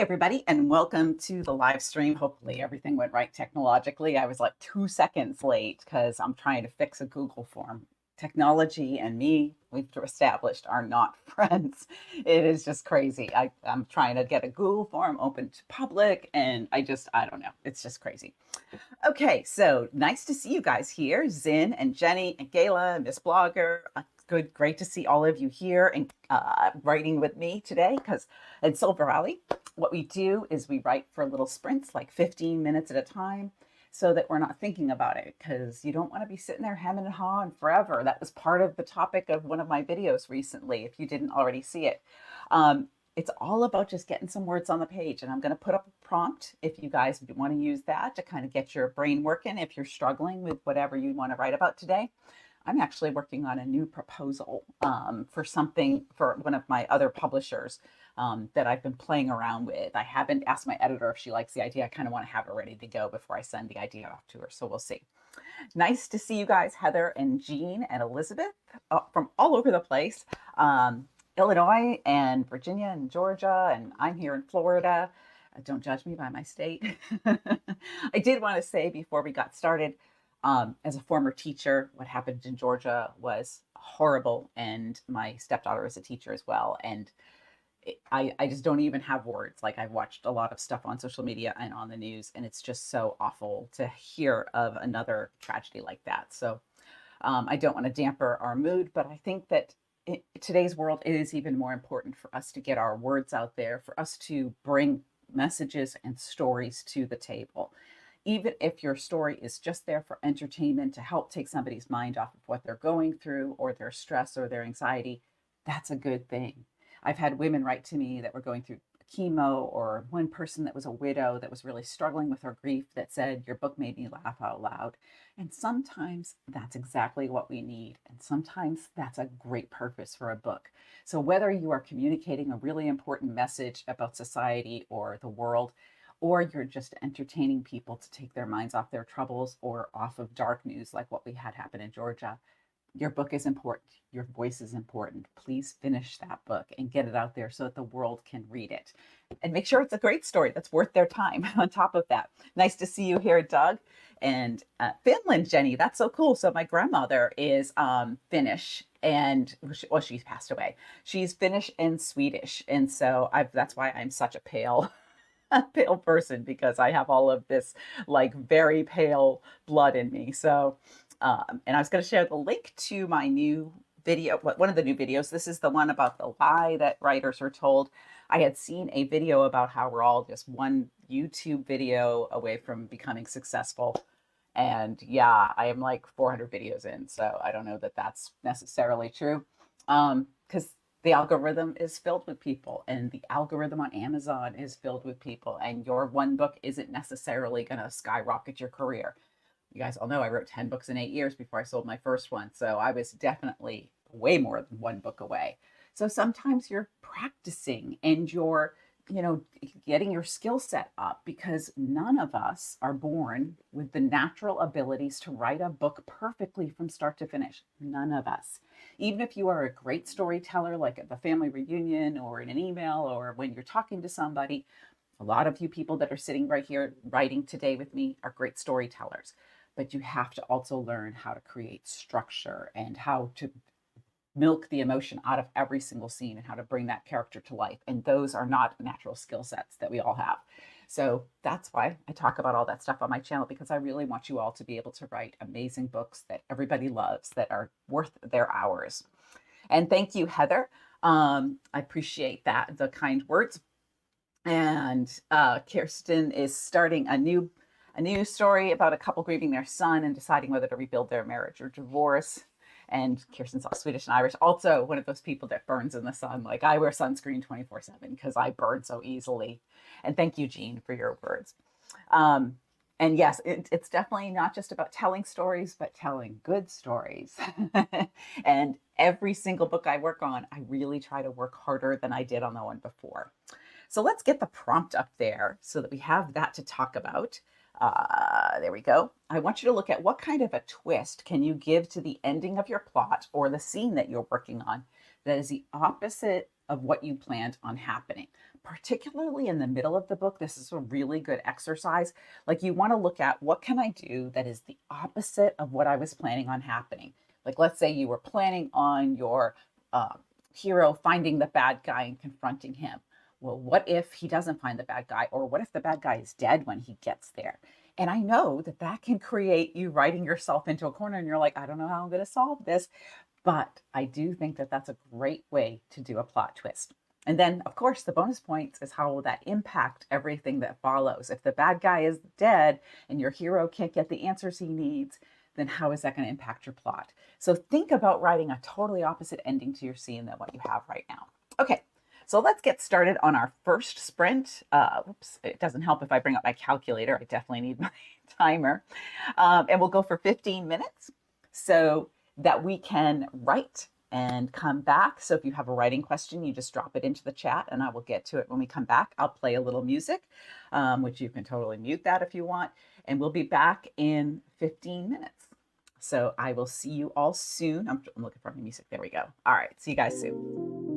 everybody, and welcome to the live stream. Hopefully everything went right technologically. I was like 2 seconds late because I'm trying to fix a Google form. Technology and me, we've established, are not friends. It is just crazy. I'm trying to get a Google form open to public, and I don't know. It's just crazy. Okay, so nice to see you guys here. Zin and Jenny and Gayla, Miss Blogger. Great to see all of you here and writing with me today. Because in Silver Valley, what we do is we write for little sprints, like 15 minutes at a time, so that we're not thinking about it. Because you don't want to be sitting there hemming and hawing forever. That was part of the topic of one of my videos recently, if you didn't already see it. It's all about just getting some words on the page, and I'm going to put up a prompt if you guys want to use that to kind of get your brain working if you're struggling with whatever you want to write about today. I'm actually working on a new proposal for something for one of my other publishers that I've been playing around with. I haven't asked my editor if she likes the idea. I kind of want to have it ready to go before I send the idea off to her, so we'll see. Nice to see you guys, Heather and Jean and Elizabeth from all over the place. Illinois and Virginia and Georgia, and I'm here in Florida. Don't judge me by my state. I did want to say before we got started, as a former teacher, what happened in Georgia was horrible, and my stepdaughter is a teacher as well. And I just don't even have words. Like, I've watched a lot of stuff on social media and on the news, and it's just so awful to hear of another tragedy like that. So I don't want to damper our mood, but I think that in today's world, it is even more important for us to get our words out there, for us to bring messages and stories to the table. Even if your story is just there for entertainment to help take somebody's mind off of what they're going through or their stress or their anxiety, that's a good thing. I've had women write to me that were going through chemo, or one person that was a widow that was really struggling with her grief that said, "Your book made me laugh out loud." And sometimes that's exactly what we need. And sometimes that's a great purpose for a book. So whether you are communicating a really important message about society or the world, or you're just entertaining people to take their minds off their troubles or off of dark news like what we had happen in Georgia, your book is important. Your voice is important. Please finish that book and get it out there so that the world can read it. And make sure it's a great story that's worth their time on top of that. Nice to see you here, Doug. And Finland, Jenny, that's so cool. So my grandmother is Finnish, and well, she's passed away. She's Finnish and Swedish. And so that's why I'm such a pale person, because I have all of this like very pale blood in me. So and I was going to share the link to my new video, one of the new videos. This is the one about the lie that writers are told. I had seen a video about how we're all just one YouTube video away from becoming successful. And yeah, I am like 400 videos in. So I don't know that that's necessarily true. Because the algorithm is filled with people, and the algorithm on Amazon is filled with people. And your one book isn't necessarily going to skyrocket your career. You guys all know I wrote 10 books in 8 years before I sold my first one. So I was definitely way more than one book away. So sometimes you're practicing and you're, getting your skill set up, because none of us are born with the natural abilities to write a book perfectly from start to finish. None of us. Even if you are a great storyteller, like at the family reunion or in an email or when you're talking to somebody, a lot of you people that are sitting right here writing today with me are great storytellers. But you have to also learn how to create structure and how to milk the emotion out of every single scene and how to bring that character to life. And those are not natural skill sets that we all have. So that's why I talk about all that stuff on my channel, because I really want you all to be able to write amazing books that everybody loves, that are worth their hours. And thank you, Heather. I appreciate that, the kind words. And Kirsten is starting a new story about a couple grieving their son and deciding whether to rebuild their marriage or divorce. And Kirsten's all Swedish and Irish. Also, one of those people that burns in the sun. Like, I wear sunscreen 24/7 because I burn so easily. And thank you, Jean, for your words. And yes, it's definitely not just about telling stories, but telling good stories. And every single book I work on, I really try to work harder than I did on the one before. So let's get the prompt up there so that we have that to talk about. There we go. I want you to look at what kind of a twist can you give to the ending of your plot or the scene that you're working on that is the opposite of what you planned on happening. particularly in the middle of the book, this is a really good exercise. Like, you want to look at, what can I do that is the opposite of what I was planning on happening? Like, let's say you were planning on your uh, hero finding the bad guy and confronting him. Well, what if he doesn't find the bad guy? Or what if the bad guy is dead when he gets there? And I know that that can create you writing yourself into a corner and you're like, I don't know how I'm going to solve this. But I do think that that's a great way to do a plot twist. And then, of course, the bonus points is how will that impact everything that follows. If the bad guy is dead and your hero can't get the answers he needs, then how is that going to impact your plot? So think about writing a totally opposite ending to your scene than what you have right now. Okay, so let's get started on our first sprint. Whoops, it doesn't help if I bring up my calculator. I definitely need my timer. And we'll go for 15 minutes so that we can write and come back. So if you have a writing question, you just drop it into the chat and I will get to it when we come back. I'll play a little music, which you can totally mute that if you want. And we'll be back in 15 minutes. So I will see you all soon. I'm looking for my music. There we go. All right. See you guys soon.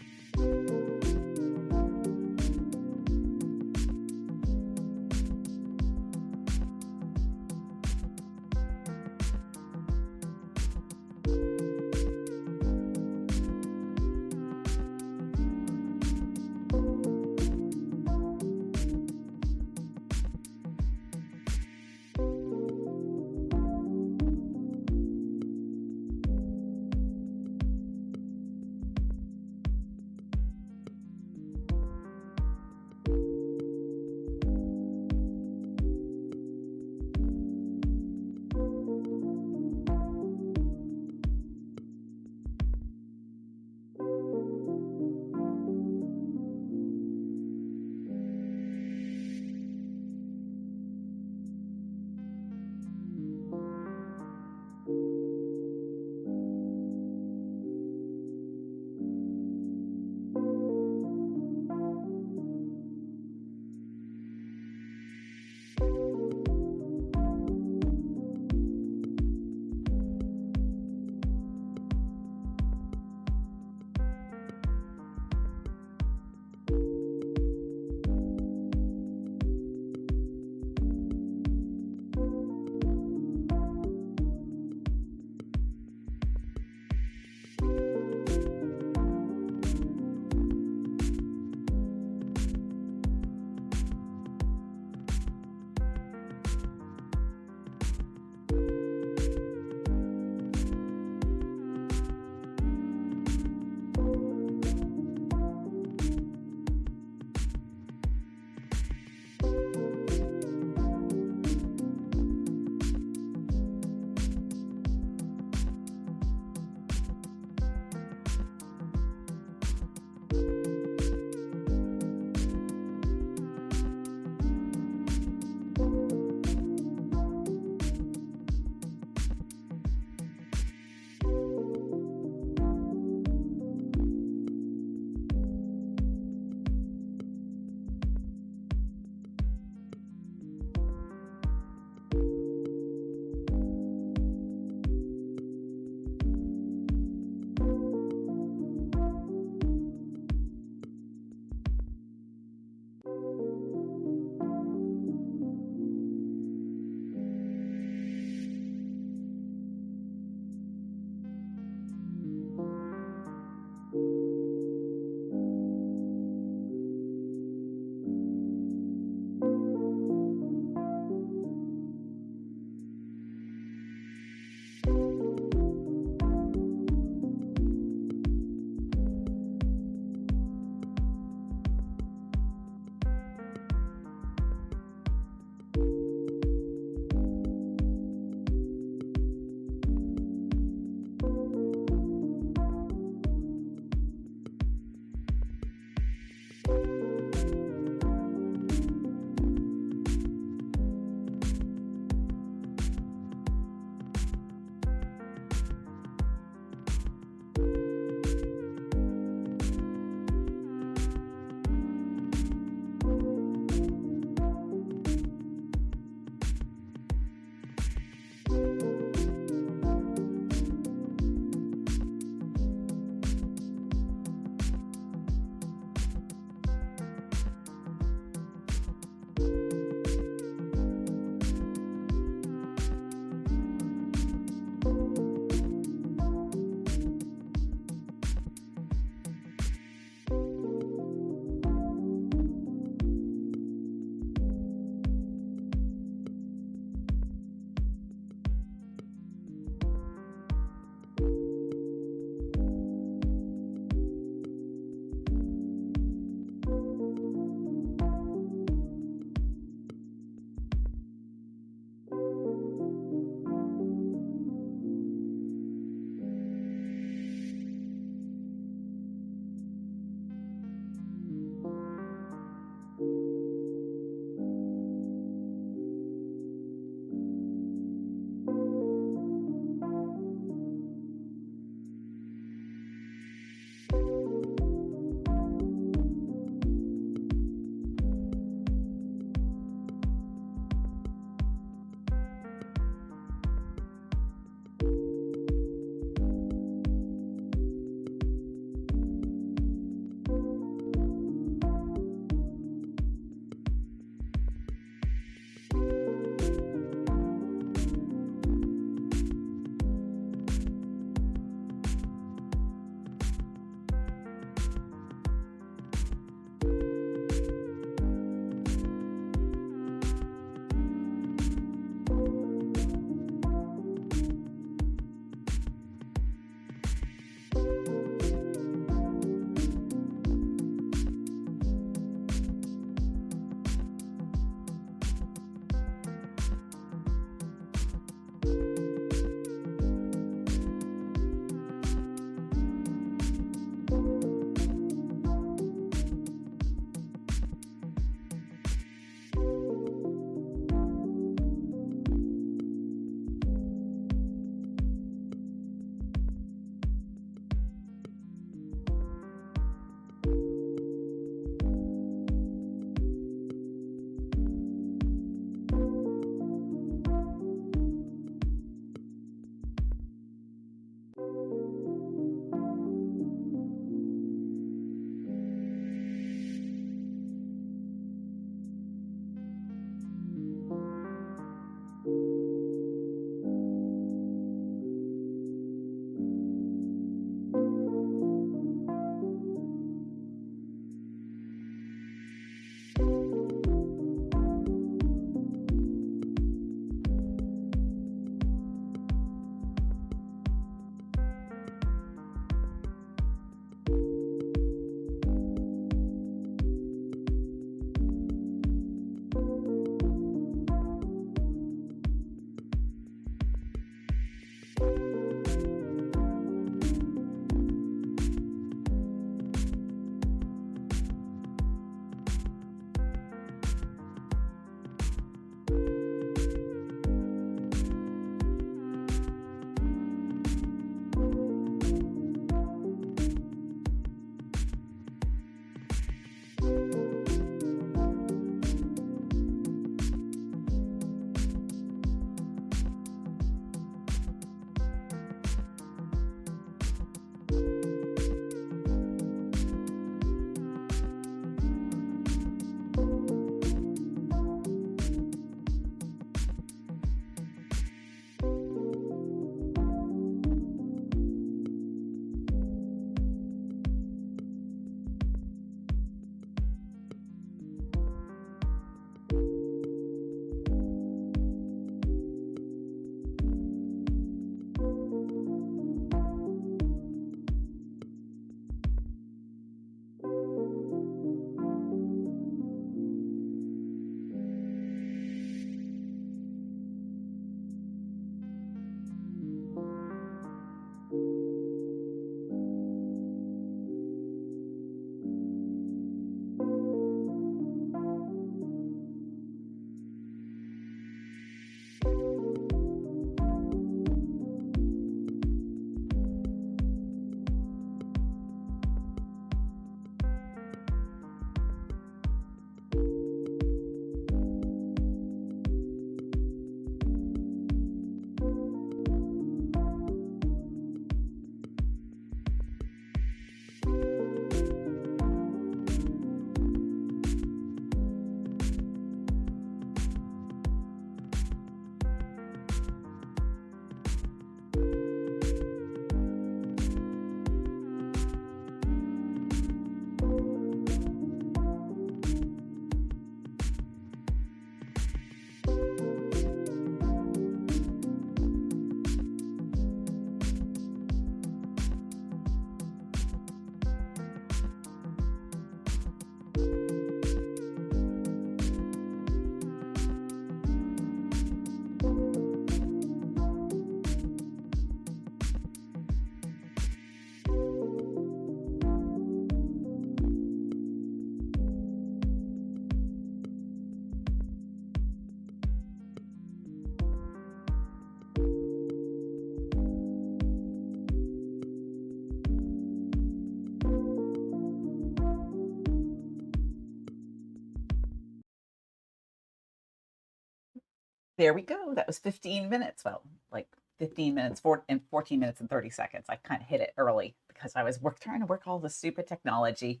there we go. That was 15 minutes. Well, like 15 minutes, 14 minutes and 30 seconds. I kind of hit it early because I was trying to work all the stupid technology.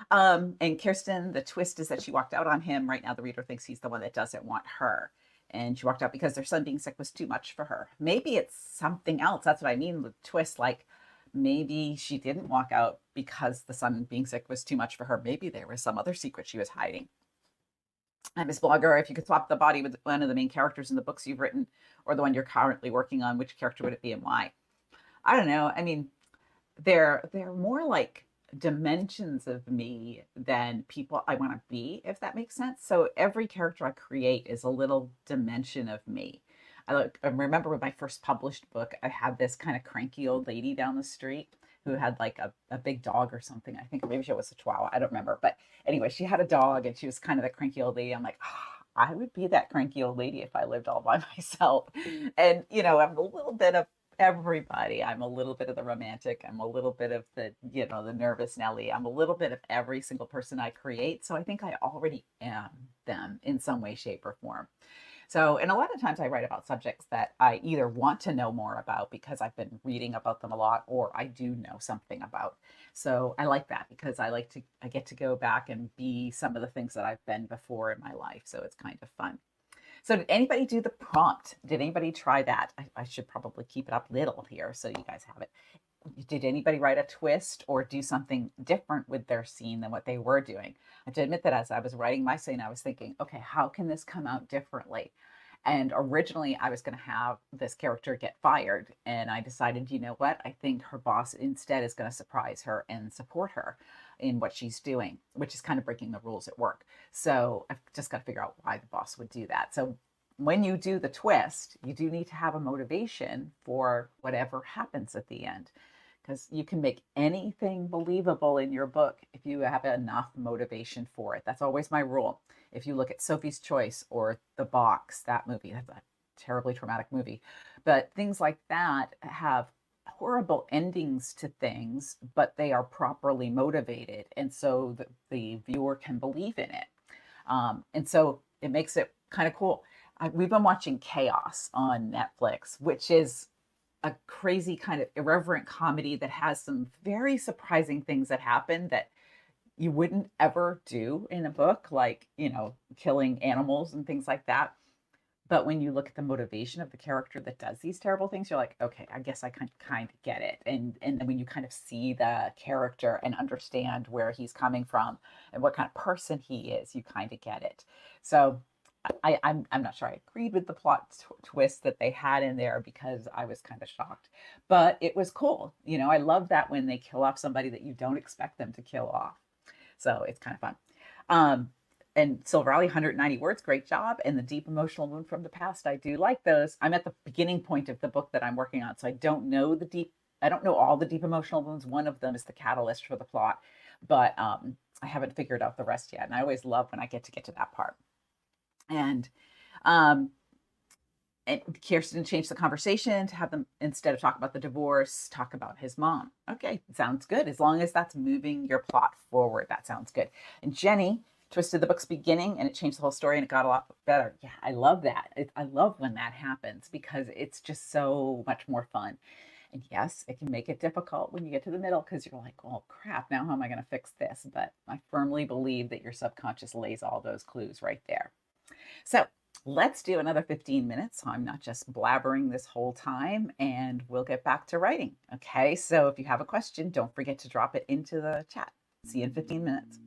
And Kirsten, the twist is that she walked out on him. Right now, the reader thinks he's the one that doesn't want her. And she walked out because their son being sick was too much for her. Maybe it's something else. That's what I mean with twist. Like maybe she didn't walk out because the son being sick was too much for her. Maybe there was some other secret she was hiding. And Miss Blogger, if you could swap the body with one of the main characters in the books you've written or the one you're currently working on, which character would it be and why? I don't know. I mean, they're more like dimensions of me than people I want to be, if that makes sense. So every character I create is a little dimension of me. I remember with my first published book, I had this kind of cranky old lady down the street who had like a big dog or something. I think maybe she was a chihuahua. I don't remember. But anyway, she had a dog and she was kind of the cranky old lady. I'm like, oh, I would be that cranky old lady if I lived all by myself. And, you know, I'm a little bit of everybody. I'm a little bit of the romantic. I'm a little bit of the, you know, the nervous Nelly. I'm a little bit of every single person I create. So I think I already am them in some way, shape, or form. So, and a lot of times I write about subjects that I either want to know more about because I've been reading about them a lot, or I do know something about. So I like that because I get to go back and be some of the things that I've been before in my life. So it's kind of fun. So did anybody do the prompt? Did anybody try that? I should probably keep it up little here so you guys have it. Did anybody write a twist or do something different with their scene than what they were doing? I have to admit that as I was writing my scene, I was thinking, okay, how can this come out differently? And originally I was going to have this character get fired. And I decided, you know what? I think her boss instead is going to surprise her and support her in what she's doing, which is kind of breaking the rules at work. So I've just got to figure out why the boss would do that. So when you do the twist, you do need to have a motivation for whatever happens at the end, because you can make anything believable in your book if you have enough motivation for it. That's always my rule. If you look at Sophie's Choice or The Box, that movie, that's a terribly traumatic movie, but things like that have horrible endings to things, but they are properly motivated. And so the viewer can believe in it. And so it makes it kind of cool. We've been watching Chaos on Netflix, which is a crazy kind of irreverent comedy that has some very surprising things that happen that you wouldn't ever do in a book, like, you know, killing animals and things like that. But when you look at the motivation of the character that does these terrible things, you're like, okay, I guess I can kind of get it. And then when you kind of see the character and understand where he's coming from and what kind of person he is, you kind of get it. So I'm not sure I agreed with the plot twist that they had in there because I was kind of shocked, but it was cool. You know, I love that when they kill off somebody that you don't expect them to kill off. So it's kind of fun. And Silver Alley, 190 words, great job. And the deep emotional wound from the past, I do like those. I'm at the beginning point of the book that I'm working on, so I don't know all the deep emotional wounds. One of them is the catalyst for the plot, but I haven't figured out the rest yet. And I always love when I get to that part. And Kirsten changed the conversation to have them, instead of talk about the divorce, talk about his mom. Okay, sounds good. As long as that's moving your plot forward, that sounds good. And Jenny twisted the book's beginning and it changed the whole story and it got a lot better. Yeah, I love that. I love when that happens because it's just so much more fun. And yes, it can make it difficult when you get to the middle because you're like, oh crap, now how am I going to fix this? But I firmly believe that your subconscious lays all those clues right there. So let's do another 15 minutes. So I'm not just blabbering this whole time and we'll get back to writing. Okay, so if you have a question, don't forget to drop it into the chat. See you in 15 minutes.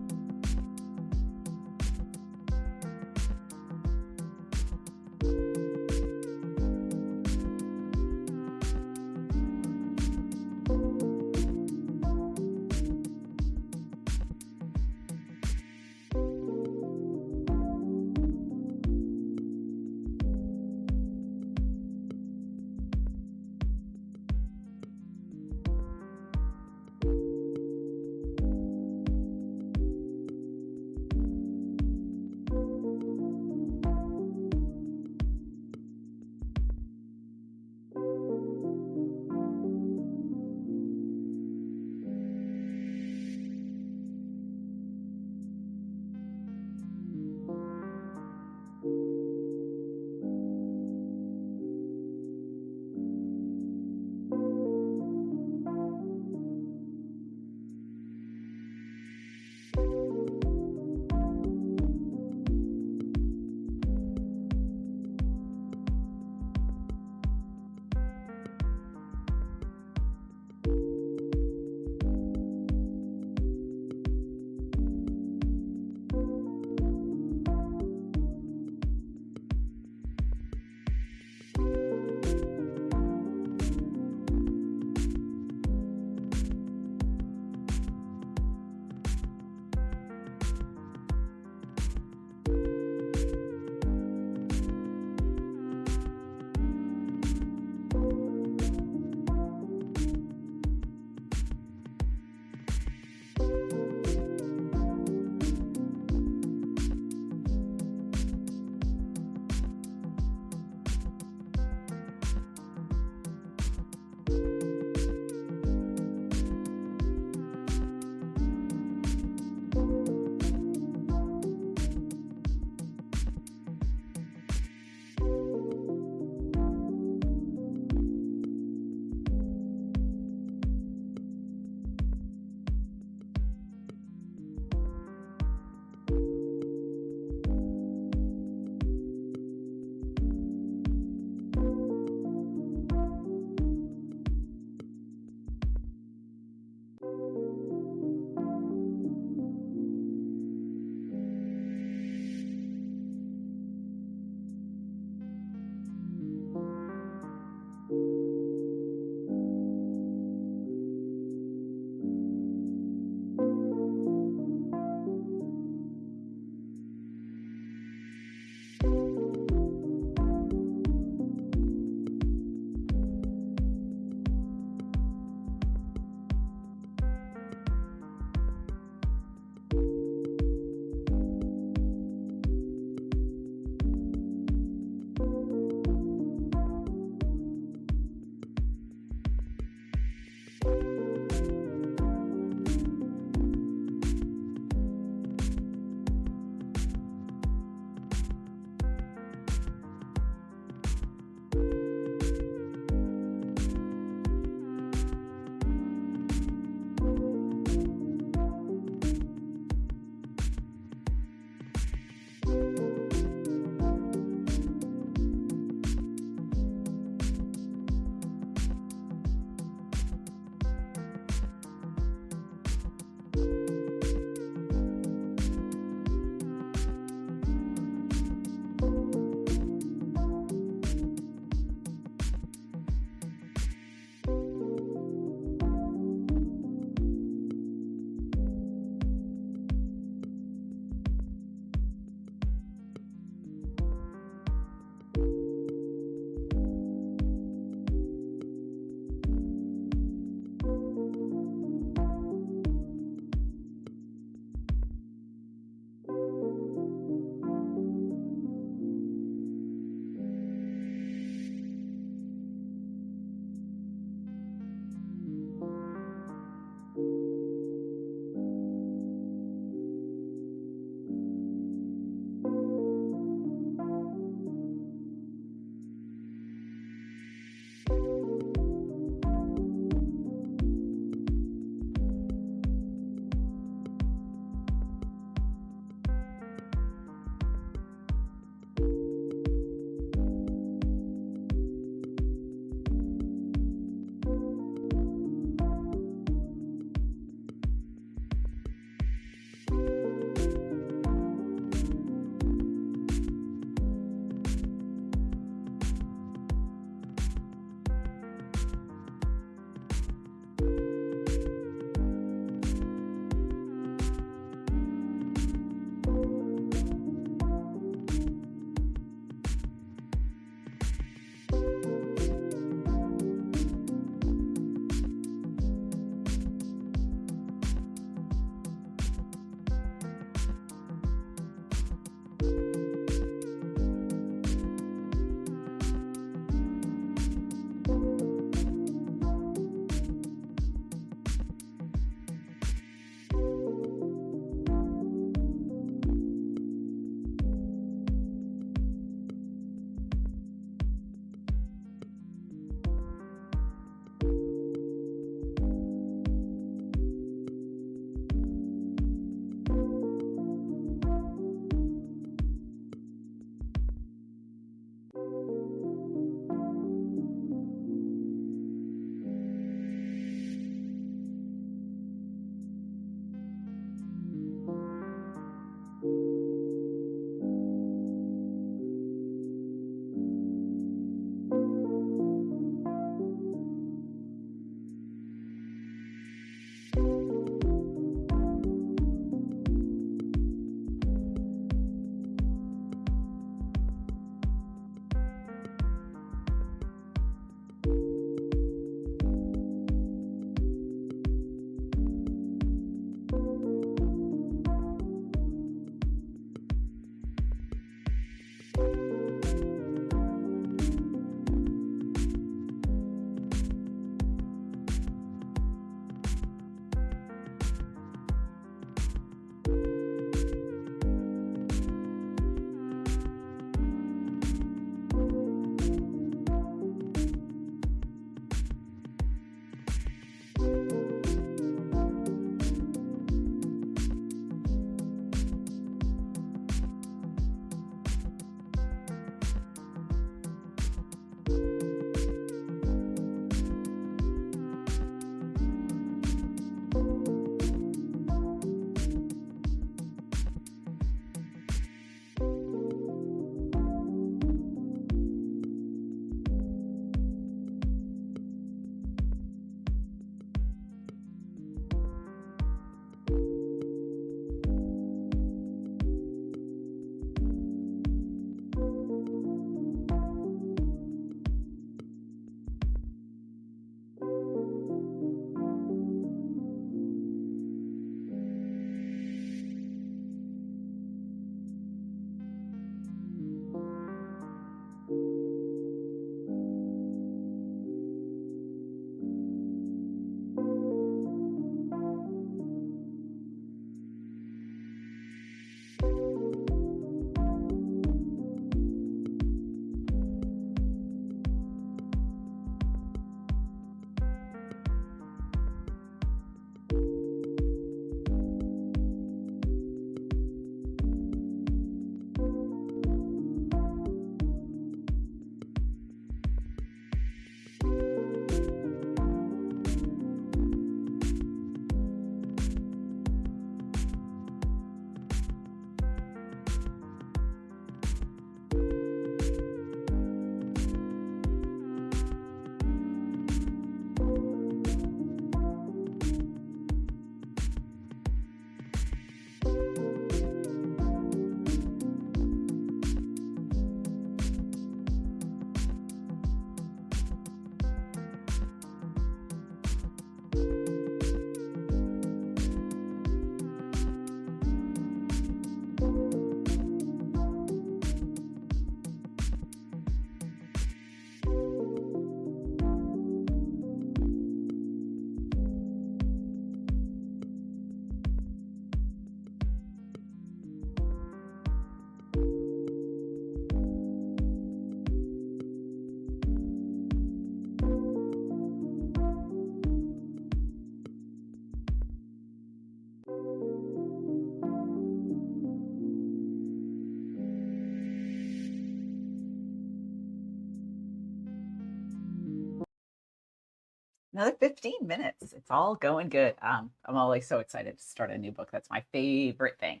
Another 15 minutes. It's all going good. I'm always so excited to start a new book. That's my favorite thing.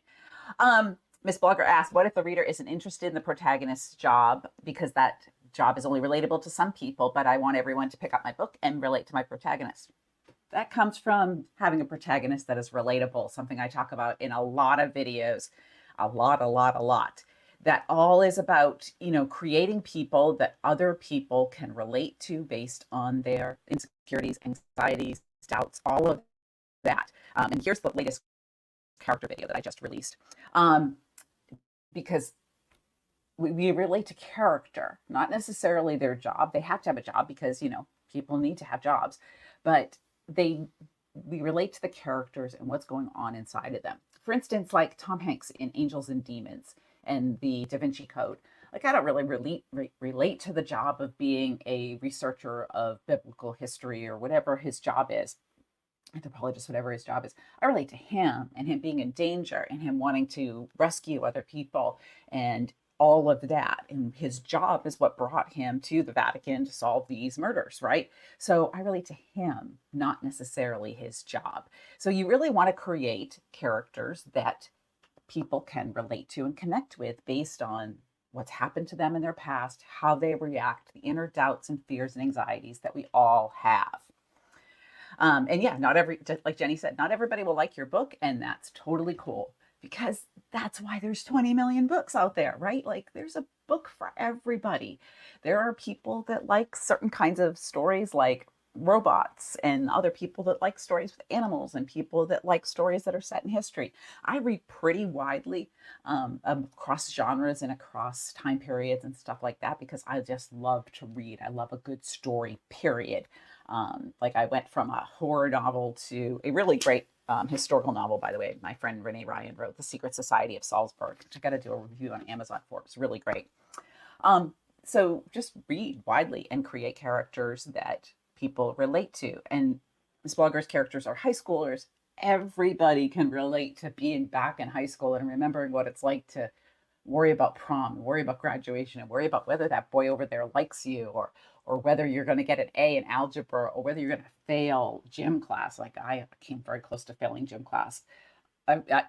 Miss Blogger asked, what if the reader isn't interested in the protagonist's job because that job is only relatable to some people, but I want everyone to pick up my book and relate to my protagonist? That comes from having a protagonist that is relatable, something I talk about in a lot of videos, a lot. That all is about, creating people that other people can relate to based on their insecurities, anxieties, doubts, all of that. And here's the latest character video that I just released. Because we relate to character, not necessarily their job. They have to have a job because, people need to have jobs, but we relate to the characters and what's going on inside of them. For instance, like Tom Hanks in Angels and Demons and the Da Vinci Code. Like, I don't really relate to the job of being a researcher of biblical history or whatever his job is. Anthropologist, whatever his job is. I relate to him and him being in danger and him wanting to rescue other people and all of that. And his job is what brought him to the Vatican to solve these murders, right? So I relate to him, not necessarily his job. So you really want to create characters that people can relate to and connect with based on what's happened to them in their past, how they react, the inner doubts and fears and anxieties that we all have. And yeah, like Jenny said, not everybody will like your book, and that's totally cool because that's why there's 20 million books out there, right? Like, there's a book for everybody. There are people that like certain kinds of stories like robots, and other people that like stories with animals, and people that like stories that are set in history. I read pretty widely, across genres and across time periods and stuff like that, because I just love to read. I love a good story, period. Like, I went from a horror novel to a really great historical novel, by the way. My friend Renee Ryan wrote The Secret Society of Salzburg, which I got to do a review on Amazon for. It's really great. So just read widely and create characters that people relate to. And Miss Blogger's characters are high schoolers. Everybody can relate to being back in high school and remembering what it's like to worry about prom, worry about graduation, and worry about whether that boy over there likes you, or whether you're going to get an A in algebra, or whether you're going to fail gym class. Like, I came very close to failing gym class.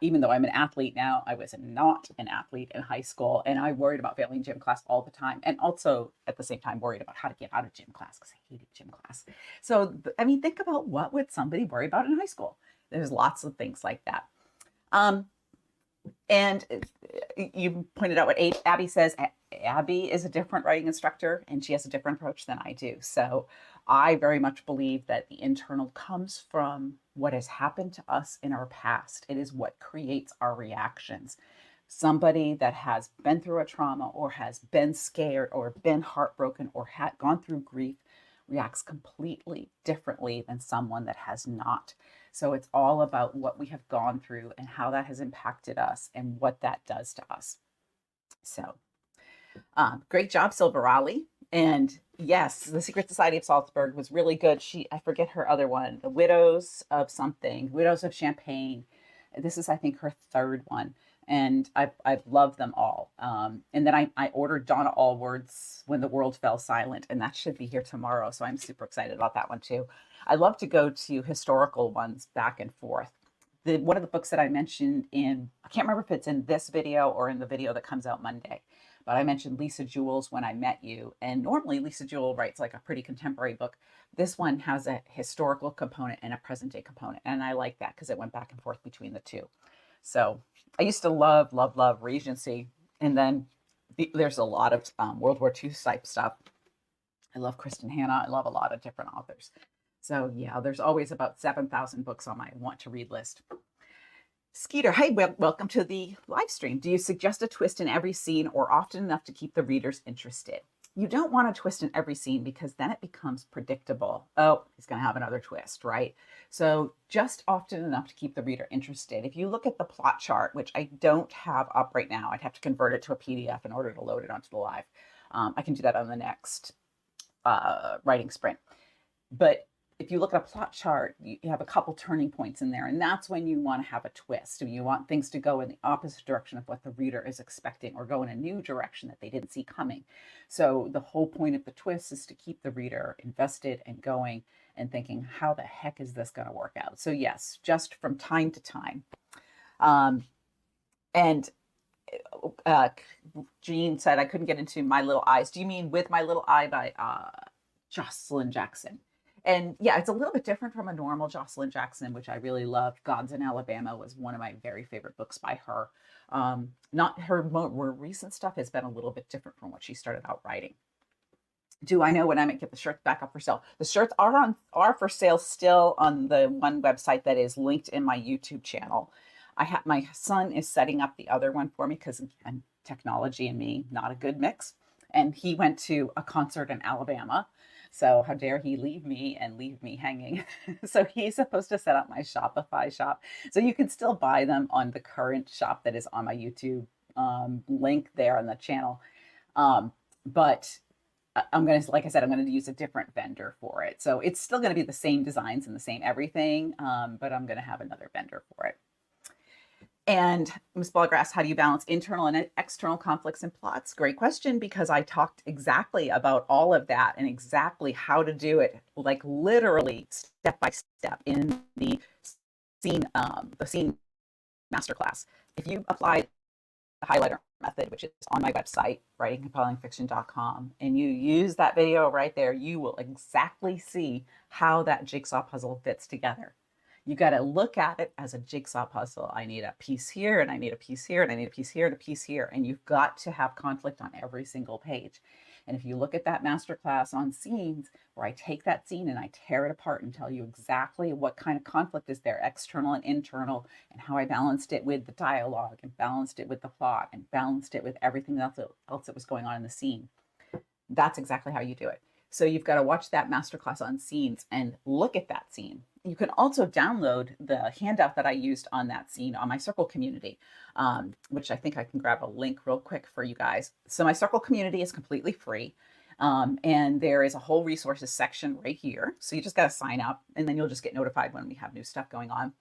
Even though I'm an athlete now, I was not an athlete in high school, and I worried about failing gym class all the time, and also at the same time worried about how to get out of gym class because I hated gym class. So, I mean, think about what would somebody worry about in high school. There's lots of things like that. And you pointed out what Abby says. Abby is a different writing instructor, and she has a different approach than I do. So I very much believe that the internal comes from what has happened to us in our past. It is what creates our reactions. Somebody that has been through a trauma, or has been scared, or been heartbroken, or had gone through grief reacts completely differently than someone that has not. So it's all about what we have gone through and how that has impacted us and what that does to us. So great job, Silver Raleigh. And yes, The Secret Society of Salzburg was really good. I forget her other one, The Widows of something, Widows of Champagne. This is, I think, her third one. And I've loved them all. And then I ordered Donna Allward's When the World Fell Silent, and that should be here tomorrow. So I'm super excited about that one too. I love to go to historical ones back and forth. One of the books that I mentioned I can't remember if it's in this video or in the video that comes out Monday, but I mentioned Lisa Jewell's When I Met You. And normally Lisa Jewell writes like a pretty contemporary book. This one has a historical component and a present day component. And I like that because it went back and forth between the two. So I used to love Regency. And then there's a lot of World War II type stuff. I love Kristen Hanna. I love a lot of different authors. So yeah, there's always about 7,000 books on my want to read list. Skeeter, hey, welcome to the live stream. Do you suggest a twist in every scene, or often enough to keep the readers interested? You don't want a twist in every scene because then it becomes predictable. Oh, he's going to have another twist, right? So just often enough to keep the reader interested. If you look at the plot chart, which I don't have up right now, I'd have to convert it to a PDF in order to load it onto the live. I can do that on the next writing sprint. But if you look at a plot chart, you have a couple turning points in there, and that's when you want to have a twist. You want things to go in the opposite direction of what the reader is expecting, or go in a new direction that they didn't see coming. So the whole point of the twist is to keep the reader invested and going and thinking, how the heck is this going to work out? So yes, just from time to time. And Jean said, I couldn't get into My Little Eyes. Do you mean With My Little Eye by Jocelyn Jackson? And yeah, it's a little bit different from a normal Jocelyn Jackson, which I really loved. Gods in Alabama was one of my very favorite books by her. Not her more recent stuff has been a little bit different from what she started out writing. Do I know when I might get the shirts back up for sale? The shirts are for sale still on the one website that is linked in my YouTube channel. My son is setting up the other one for me because technology and me, not a good mix. And he went to a concert in Alabama. So how dare he leave me hanging. So he's supposed to set up my Shopify shop. So you can still buy them on the current shop that is on my YouTube link there on the channel. But I'm going to, like I said, I'm going to use a different vendor for it. So it's still going to be the same designs and the same everything, but I'm going to have another vendor for it. And Ms. Ballgrass, how do you balance internal and external conflicts and plots? Great question, because I talked exactly about all of that and exactly how to do it, like literally step by step in the scene masterclass. If you apply the highlighter method, which is on my website, writingcompellingfiction.com, and you use that video right there, you will exactly see how that jigsaw puzzle fits together. You got to look at it as a jigsaw puzzle. I need a piece here, and I need a piece here, and I need a piece here, and a piece here. And you've got to have conflict on every single page. And if you look at that masterclass on scenes, where I take that scene and I tear it apart and tell you exactly what kind of conflict is there, external and internal, and how I balanced it with the dialogue, and balanced it with the plot, and balanced it with everything else that was going on in the scene, that's exactly how you do it. So you've got to watch that masterclass on scenes and look at that scene. You can also download the handout that I used on that scene on my Circle community, which I think I can grab a link real quick for you guys. So my Circle community is completely free. And there is a whole resources section right here. So you just got to sign up, and then you'll just get notified when we have new stuff going on.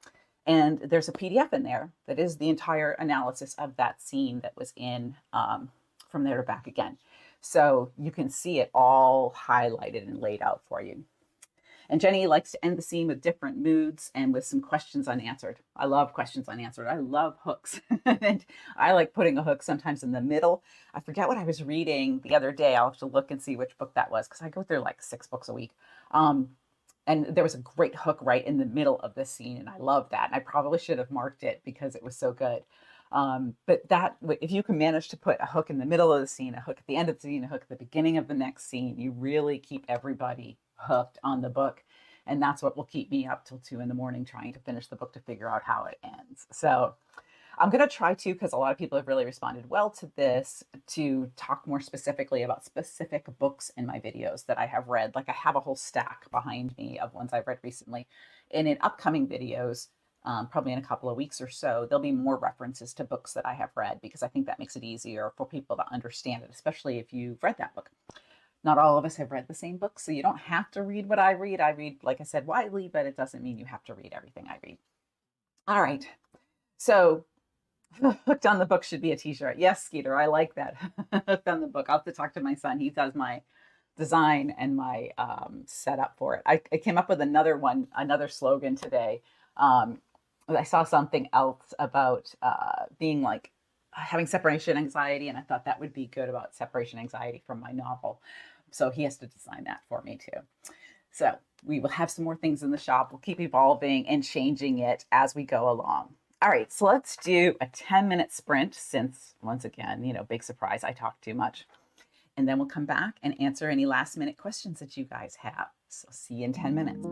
And there's a PDF in there that is the entire analysis of that scene that was in From There to Back Again. So you can see it all highlighted and laid out for you. And Jenny likes to end the scene with different moods and with some questions unanswered. I love questions unanswered. I love hooks. And I like putting a hook sometimes in the middle. I forget what I was reading the other day. I'll have to look and see which book that was, because I go through like 6 books a week. And there was a great hook right in the middle of the scene, and I love that. And I probably should have marked it because it was so good. But that, if you can manage to put a hook in the middle of the scene, a hook at the end of the scene, a hook at the beginning of the next scene, you really keep everybody hooked on the book. And that's what will keep me up till 2 in the morning trying to finish the book to figure out how it ends. So I'm going to try to, because a lot of people have really responded well to this, to talk more specifically about specific books in my videos that I have read. Like I have a whole stack behind me of ones I've read recently. And in upcoming videos, probably in a couple of weeks or so, there'll be more references to books that I have read, because I think that makes it easier for people to understand it, especially if you've read that book. Not all of us have read the same book, so you don't have to read what I read. I read, like I said, widely, but it doesn't mean you have to read everything I read. All right. So Hooked on the Book should be a t-shirt. Yes, Skeeter, I like that. Hooked on the Book. I'll have to talk to my son. He does my design and my setup for it. I came up with another slogan today. I saw something else about being like having separation anxiety, and I thought that would be good about separation anxiety from my novel. So he has to design that for me too. So we will have some more things in the shop. We'll keep evolving and changing it as we go along. All right, so let's do a 10-minute sprint, since once again, big surprise, I talk too much. And then we'll come back and answer any last-minute questions that you guys have. So see you in 10 minutes.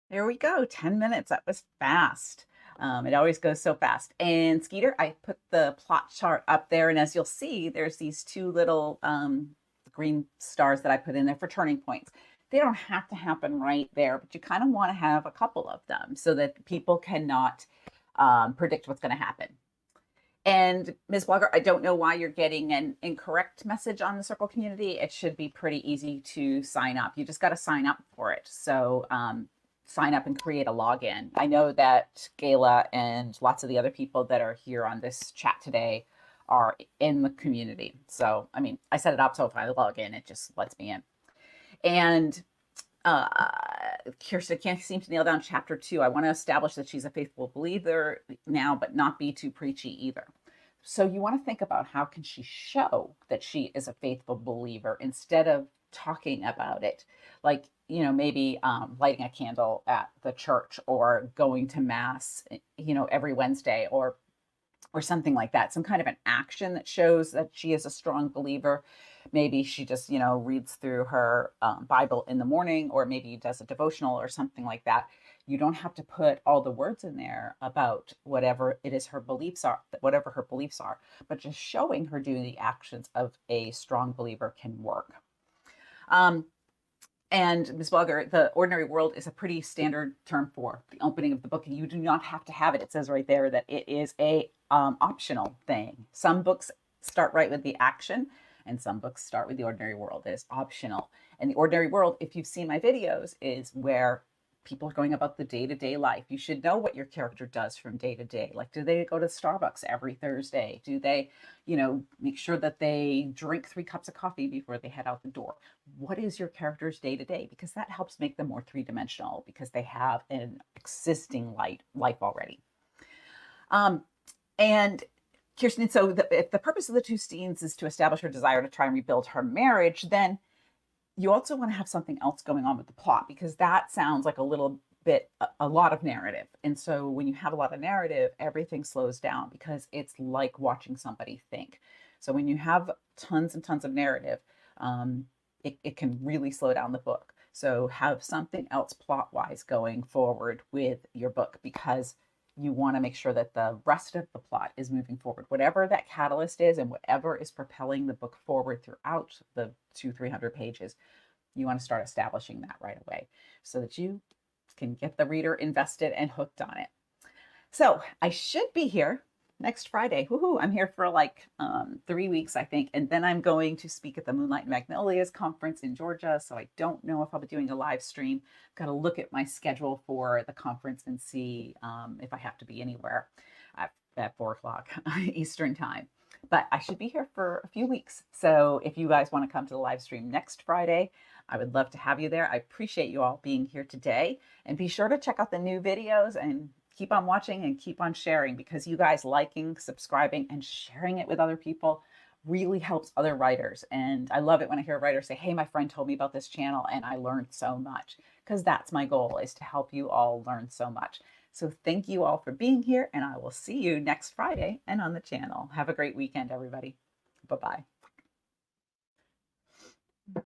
There we go. 10 minutes. That was fast. It always goes so fast. And Skeeter, I put the plot chart up there. And as you'll see, there's these two little green stars that I put in there for turning points. They don't have to happen right there, but you kind of want to have a couple of them so that people cannot predict what's going to happen. And Ms. Blogger, I don't know why you're getting an incorrect message on the Circle community. It should be pretty easy to sign up. You just got to sign up for it. So sign up and create a login. I know that Gayla and lots of the other people that are here on this chat today are in the community. So, I mean, I set it up so if I log in, it just lets me in. And Kirsten can't seem to nail down chapter 2. I want to establish that she's a faithful believer now, but not be too preachy either. So you want to think about how can she show that she is a faithful believer instead of talking about it, like, you know, maybe lighting a candle at the church or going to mass, you know, every Wednesday or something like that, some kind of an action that shows that she is a strong believer. Maybe she just, you know, reads through her Bible in the morning, or maybe does a devotional or something like that. You don't have to put all the words in there about whatever it is her beliefs are, whatever her beliefs are, but just showing her doing the actions of a strong believer can work. And Ms. Blogger, the ordinary world is a pretty standard term for the opening of the book, and you do not have to have it. It says right there that it is a optional thing. Some books start right with the action, and some books start with the ordinary world. It is optional. And the ordinary world, if you've seen my videos, is where people are going about the day-to-day life. You should know what your character does from day to day. Like, do they go to Starbucks every Thursday? Do they, you know, make sure that they drink 3 cups of coffee before they head out the door? What is your character's day to day? Because that helps make them more three-dimensional because they have an existing life already. And Kirsten, so if the purpose of the 2 scenes is to establish her desire to try and rebuild her marriage, then you also want to have something else going on with the plot, because that sounds like a lot of narrative. And so when you have a lot of narrative, everything slows down because it's like watching somebody think. So when you have tons and tons of narrative, it can really slow down the book. So have something else plot-wise going forward with your book, because you want to make sure that the rest of the plot is moving forward. Whatever that catalyst is and whatever is propelling the book forward throughout the 200-300 pages, you want to start establishing that right away so that you can get the reader invested and hooked on it. So I should be here next Friday. Woohoo! I'm here for like 3 weeks, I think. And then I'm going to speak at the Moonlight and Magnolias conference in Georgia. So I don't know if I'll be doing a live stream. Got to look at my schedule for the conference and see if I have to be anywhere at 4 o'clock Eastern time. But I should be here for a few weeks. So if you guys want to come to the live stream next Friday, I would love to have you there. I appreciate you all being here today. And be sure to check out the new videos and keep on watching and keep on sharing, because you guys liking, subscribing, and sharing it with other people really helps other writers. And I love it when I hear a writer say, hey, my friend told me about this channel and I learned so much, because that's my goal, is to help you all learn so much. So thank you all for being here, and I will see you next Friday and on the channel. Have a great weekend, everybody. Bye-bye.